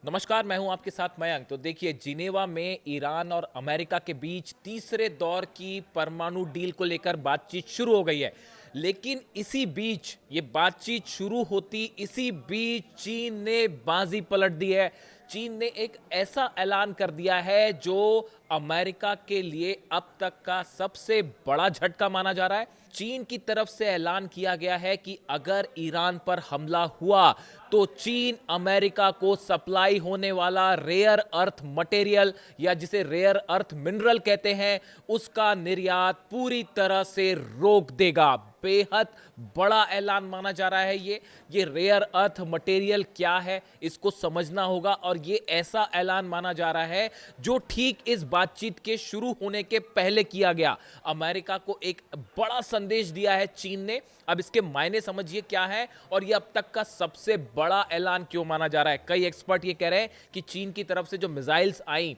नमस्कार, मैं हूं आपके साथ मयंक। तो देखिए, जिनेवा में ईरान और अमेरिका के बीच तीसरे दौर की परमाणु डील को लेकर बातचीत शुरू हो गई है। लेकिन इसी बीच ये बातचीत शुरू होती इसी बीच चीन ने बाजी पलट दी है। चीन ने एक ऐसा ऐलान कर दिया है जो अमेरिका के लिए अब तक का सबसे बड़ा झटका माना जा रहा है। चीन की तरफ से ऐलान किया गया है कि अगर ईरान पर हमला हुआ तो चीन अमेरिका को सप्लाई होने वाला रेयर अर्थ मटेरियल या जिसे रेयर अर्थ मिनरल कहते हैं उसका निर्यात पूरी तरह से रोक देगा। बेहद बड़ा ऐलान माना जा रहा है। ये रेयर अर्थ मटेरियल क्या है इसको समझना होगा, और ये ऐसा ऐलान माना जा रहा है जो ठीक इस बातचीत के शुरू होने के पहले किया गया। अमेरिका को एक बड़ा संदेश दिया है चीन ने। अब इसके मायने समझिए क्या है, और ये अब तक का सबसे बड़ा ऐलान क्यों माना जा रहा है। कई एक्सपर्ट ये कह रहे हैं कि चीन की तरफ से जो मिसाइल्स आई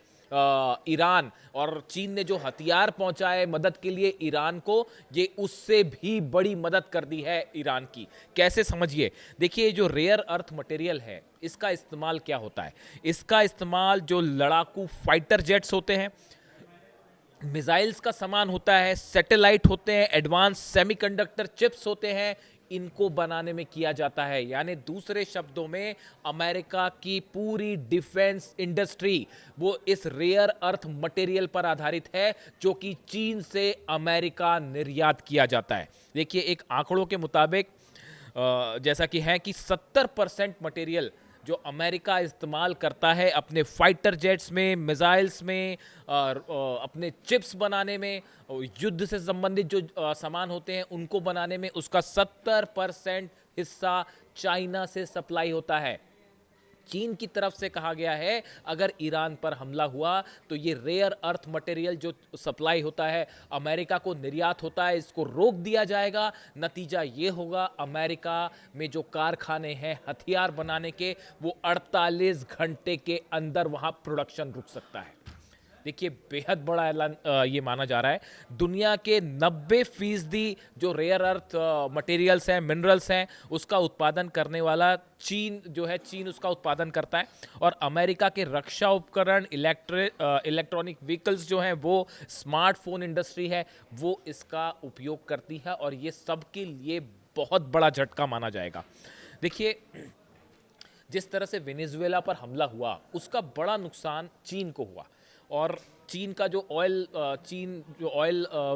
ईरान, और चीन ने जो हथियार पहुंचाए मदद के लिए ईरान को, ये उससे भी बड़ी मदद कर दी है ईरान की। कैसे समझिए, देखिए जो रेयर अर्थ मटेरियल है इसका इस्तेमाल क्या होता है। इसका इस्तेमाल जो लड़ाकू फाइटर जेट्स होते हैं, मिसाइल्स का सामान होता है, सैटेलाइट होते हैं, एडवांस सेमीकंडक्टर चिप्स होते हैं, इनको बनाने में किया जाता है। यानी दूसरे शब्दों में अमेरिका की पूरी डिफेंस इंडस्ट्री वो इस रेयर अर्थ मटेरियल पर आधारित है जो कि चीन से अमेरिका निर्यात किया जाता है। देखिए, एक आंकड़ों के मुताबिक जैसा कि है कि 70% मटेरियल जो अमेरिका इस्तेमाल करता है अपने फाइटर जेट्स में, मिसाइल्स में, अपने चिप्स बनाने में, युद्ध से संबंधित जो सामान होते हैं उनको बनाने में, उसका 70% हिस्सा चाइना से सप्लाई होता है। चीन की तरफ से कहा गया है अगर ईरान पर हमला हुआ तो ये रेयर अर्थ मटेरियल जो सप्लाई होता है अमेरिका को निर्यात होता है, इसको रोक दिया जाएगा। नतीजा ये होगा, अमेरिका में जो कारखाने हैं हथियार बनाने के, वो 48 घंटे के अंदर वहां प्रोडक्शन रुक सकता है। देखिए, बेहद बड़ा ऐलान ये माना जा रहा है। दुनिया के 90% जो रेयर अर्थ मटेरियल्स हैं, मिनरल्स हैं, उसका उत्पादन करने वाला चीन जो है, चीन उसका उत्पादन करता है। और अमेरिका के रक्षा उपकरण, इलेक्ट्रॉनिक व्हीकल्स जो हैं, वो स्मार्टफोन इंडस्ट्री है, वो इसका उपयोग करती है, और ये सबके लिए बहुत बड़ा झटका माना जाएगा। देखिए, जिस तरह से वेनेजुएला पर हमला हुआ उसका बड़ा नुकसान चीन को हुआ, और चीन का जो ऑयल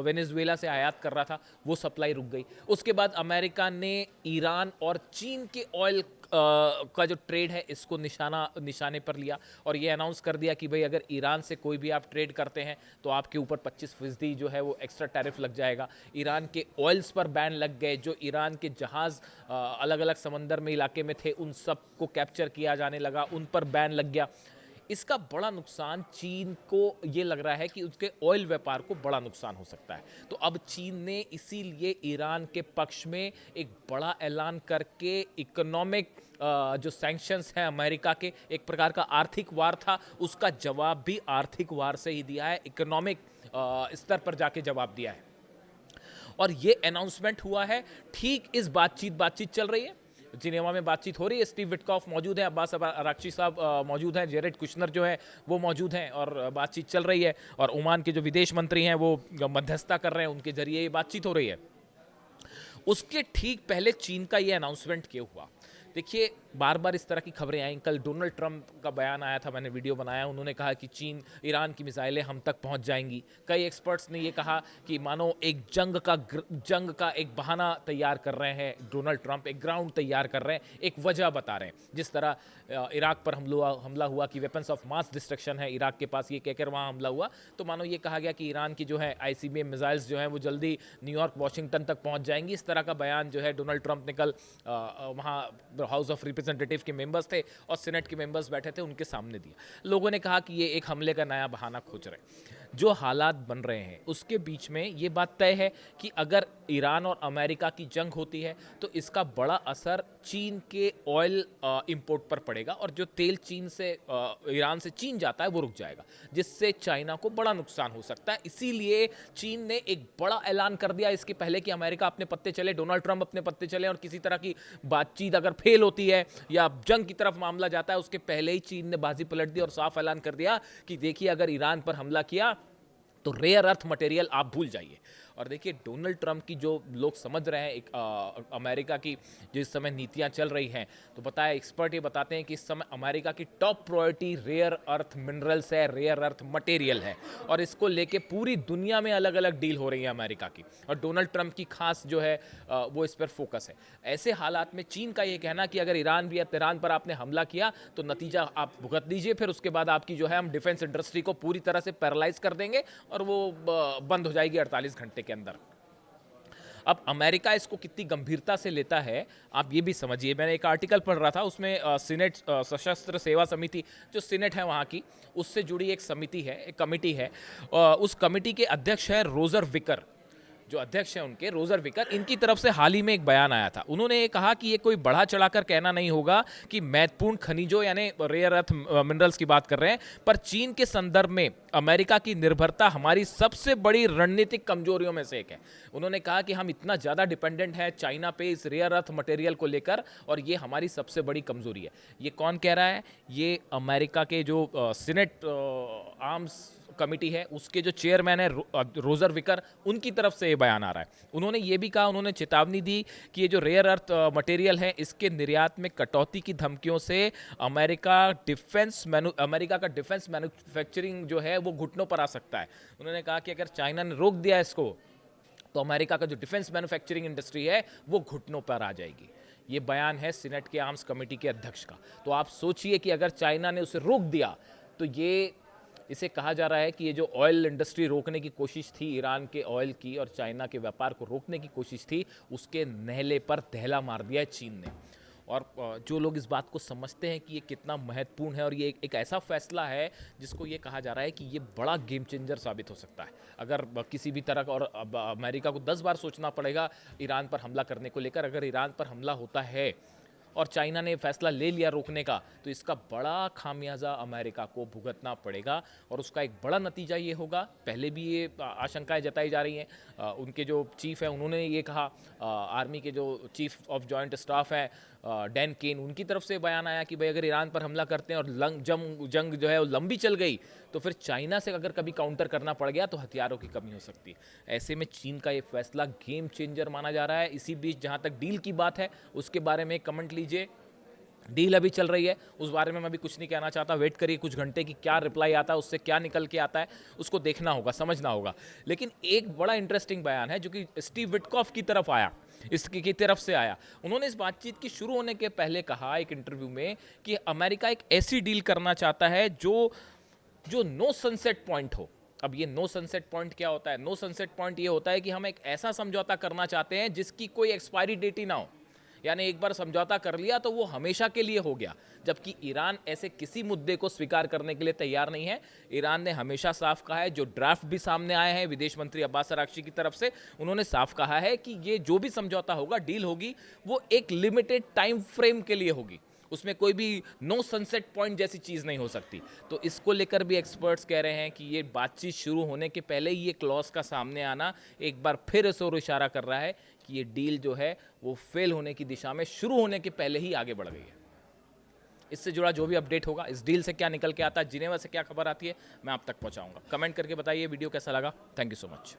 वेनेजुएला से आयात कर रहा था वो सप्लाई रुक गई। उसके बाद अमेरिका ने ईरान और चीन के ऑयल का जो ट्रेड है इसको निशाने पर लिया, और ये अनाउंस कर दिया कि भाई अगर ईरान से कोई भी आप ट्रेड करते हैं तो आपके ऊपर 25% जो है वो एक्स्ट्रा टैरिफ लग जाएगा। ईरान के ऑयल्स पर बैन लग गए। जो ईरान के जहाज़ अलग अलग समंदर में इलाके में थे उन सब को कैप्चर किया जाने लगा, उन पर बैन लग गया। इसका बड़ा नुकसान चीन को ये लग रहा है कि उसके ऑयल व्यापार को बड़ा नुकसान हो सकता है। तो अब चीन ने इसीलिए ईरान के पक्ष में एक बड़ा ऐलान करके इकोनॉमिक जो सैंक्शंस हैं अमेरिका के, एक प्रकार का आर्थिक वार था, उसका जवाब भी आर्थिक वार से ही दिया है, इकोनॉमिक स्तर पर जाके जवाब दिया है। और ये अनाउंसमेंट हुआ है ठीक इस बातचीत चल रही है, जिनेवा में बातचीत हो रही है। स्टीव विटकॉफ मौजूद है, अब्बास अराक्ची साहब मौजूद हैं, जेरेड कुशनर जो है वो मौजूद हैं, और बातचीत चल रही है। और ओमान के जो विदेश मंत्री हैं वो मध्यस्थता कर रहे हैं, उनके जरिए ये बातचीत हो रही है। उसके ठीक पहले चीन का ये अनाउंसमेंट क्यों हुआ। देखिए, बार बार इस तरह की खबरें आई। कल डोनाल्ड ट्रंप का बयान आया था, मैंने वीडियो बनाया, उन्होंने कहा कि चीन ईरान की मिसाइलें हम तक पहुंच जाएंगी। कई एक्सपर्ट्स ने ये कहा कि मानो एक जंग का एक बहाना तैयार कर रहे हैं डोनाल्ड ट्रंप, एक ग्राउंड तैयार कर रहे हैं, एक वजह बता रहे हैं। जिस तरह इराक पर हमला हुआ कि वेपन्स ऑफ मास डिस्ट्रक्शन है इराक के पास, ये कहकर वहाँ हमला हुआ, तो मानो ये कहा गया कि ईरान की जो है ICBM मिसाइल्स जो हैं वो जल्दी न्यूयॉर्क, वाशिंगटन तक पहुँच जाएंगी। इस तरह का बयान जो है डोनाल्ड ट्रंप ने कल वहाँ हाउस ऑफ रिप्रेजेंटेटिव के मेंबर्स थे और सीनेट के मेंबर्स बैठे थे, उनके सामने दिया। लोगों ने कहा कि ये एक हमले का नया बहाना खोज रहे हैं। जो हालात बन रहे हैं उसके बीच में ये बात तय है कि अगर ईरान और अमेरिका की जंग होती है तो इसका बड़ा असर चीन के ऑयल इंपोर्ट पर पड़ेगा और जो तेल चीन से ईरान से चीन जाता है वो रुक जाएगा, जिससे चाइना को बड़ा नुकसान हो सकता है। इसीलिए चीन ने एक बड़ा ऐलान कर दिया इसके पहले कि अमेरिका अपने पत्ते चले, डोनाल्ड ट्रंप अपने पत्ते चले और किसी तरह की बातचीत अगर फेल होती है या जंग की तरफ मामला जाता है उसके पहले ही चीन ने बाजी पलट दी और साफ ऐलान कर दिया कि देखिए अगर ईरान पर हमला किया तो रेयर अर्थ मटेरियल आप भूल जाइए। और देखिए डोनाल्ड ट्रंप की जो लोग समझ रहे हैं अमेरिका की जो इस समय नीतियां चल रही हैं, तो बताया एक्सपर्ट ये बताते हैं कि इस समय अमेरिका की top priority rare earth minerals है, रेयर अर्थ मटेरियल है और इसको लेके पूरी दुनिया में अलग अलग डील हो रही है अमेरिका की और डोनाल्ड ट्रंप की खास जो है वो इस पर फोकस है। ऐसे हालात में चीन का ये कहना कि अगर ईरान भी या तेहरान पर आपने हमला किया तो नतीजा आप भुगत लीजिए, फिर उसके बाद आपकी जो है हम डिफेंस इंडस्ट्री को पूरी तरह से पैरालाइज कर देंगे और वो बंद हो जाएगी 48 घंटे के अंदर। अब अमेरिका इसको कितनी गंभीरता से लेता है आप ये भी समझिए। मैंने एक आर्टिकल पढ़ रहा था उसमें सीनेट सशस्त्र सेवा समिति जो सीनेट है वहाँ की, उससे जुड़ी एक समिति है, एक कमेटी है। उस कमेटी के अध्यक्ष है रोजर विकर, जो अध्यक्ष हैं उनके रोजर विकर। इनकी तरफ से हाल ही में एक बयान आया था, उन्होंने ये कहा कि ये कोई बढ़ा चढ़ाकर कहना नहीं होगा कि महत्वपूर्ण खनिजों यानी रेयर अर्थ मिनरल्स की बात कर रहे हैं, पर चीन के संदर्भ में अमेरिका की निर्भरता हमारी सबसे बड़ी रणनीतिक कमजोरियों में से एक है। उन्होंने कहा कि हम इतना ज़्यादा डिपेंडेंट है चाइना पे इस रेयर अर्थ मटेरियल को लेकर और ये हमारी सबसे बड़ी कमजोरी है। ये कौन कह रहा है? ये अमेरिका के जो सीनेट आर्म्स कमेटी है उसके जो चेयरमैन है रोजर विकर, उनकी तरफ से ये बयान आ रहा है। उन्होंने ये भी कहा, उन्होंने चेतावनी दी कि ये जो रेयर अर्थ मटेरियल है इसके निर्यात में कटौती की धमकियों से अमेरिका का डिफेंस मैन्युफैक्चरिंग जो है वो घुटनों पर आ सकता है। उन्होंने कहा कि अगर चाइना ने रोक दिया इसको तो अमेरिका का जो डिफेंस मैन्युफैक्चरिंग इंडस्ट्री है वो घुटनों पर आ जाएगी। ये बयान है सीनेट के आर्म्स कमेटी के अध्यक्ष का। तो आप सोचिए कि अगर चाइना ने उसे रोक दिया तो इसे कहा जा रहा है कि ये जो ऑयल इंडस्ट्री रोकने की कोशिश थी ईरान के ऑयल की और चाइना के व्यापार को रोकने की कोशिश थी, उसके नहले पर दहला मार दिया है चीन ने। और जो लोग इस बात को समझते हैं कि ये कितना महत्वपूर्ण है और ये एक ऐसा फैसला है जिसको ये कहा जा रहा है कि ये बड़ा गेम चेंजर साबित हो सकता है। अगर किसी भी तरह का, और अमेरिका को 10 बार सोचना पड़ेगा ईरान पर हमला करने को लेकर, अगर ईरान पर हमला होता है और चाइना ने फैसला ले लिया रोकने का तो इसका बड़ा खामियाजा अमेरिका को भुगतना पड़ेगा और उसका एक बड़ा नतीजा ये होगा। पहले भी ये आशंकाएं जताई जा रही हैं। उनके जो चीफ हैं उन्होंने ये कहा, आर्मी के जो चीफ ऑफ जॉइंट स्टाफ है डैन केन, उनकी तरफ से बयान आया कि भाई अगर ईरान पर हमला करते हैं और जंग जो है वो लंबी चल गई तो फिर चाइना से अगर कभी काउंटर करना पड़ गया तो हथियारों की कमी हो सकती है। ऐसे में चीन का ये फैसला गेम चेंजर माना जा रहा है। इसी बीच जहाँ तक डील की बात है उसके बारे में कमेंट लीजिए। डील अभी चल रही है, उस बारे में मैं अभी कुछ नहीं कहना चाहता। वेट करिए कुछ घंटे की क्या रिप्लाई आता है, उससे क्या निकल के आता है उसको देखना होगा, समझना होगा। लेकिन एक बड़ा इंटरेस्टिंग बयान है जो कि स्टीव विटकॉफ की तरफ आया, इसकी तरफ से आया। उन्होंने इस बातचीत की शुरू होने के पहले कहा एक इंटरव्यू में कि अमेरिका एक ऐसी डील करना चाहता है जो नो सनसेट पॉइंट हो। अब ये नो सनसेट पॉइंट क्या होता है? नो सनसेट पॉइंट ये होता है कि हम एक ऐसा समझौता करना चाहते हैं जिसकी कोई एक्सपायरी डेट ही ना हो, यानी एक बार समझौता कर लिया तो वो हमेशा के लिए हो गया। जबकि ईरान ऐसे किसी मुद्दे को स्वीकार करने के लिए तैयार नहीं है। ईरान ने हमेशा साफ कहा है, जो ड्राफ्ट भी सामने आए हैं विदेश मंत्री अब्बास अरागची की तरफ से, उन्होंने साफ कहा है कि ये जो भी समझौता होगा, डील होगी, वो एक लिमिटेड टाइम फ्रेम के लिए होगी, उसमें कोई भी नो सनसेट पॉइंट जैसी चीज़ नहीं हो सकती। तो इसको लेकर भी एक्सपर्ट्स कह रहे हैं कि ये बातचीत शुरू होने के पहले ही ये क्लॉज का सामने आना एक बार फिर इस ओर इशारा कर रहा है कि ये डील जो है वो फेल होने की दिशा में शुरू होने के पहले ही आगे बढ़ गई है। इससे जुड़ा जो भी अपडेट होगा, इस डील से क्या निकल के आता है, जिनेवा से क्या खबर आती है, मैं आप तक पहुंचाऊंगा। कमेंट करके बताइए वीडियो कैसा लगा। Thank you so much.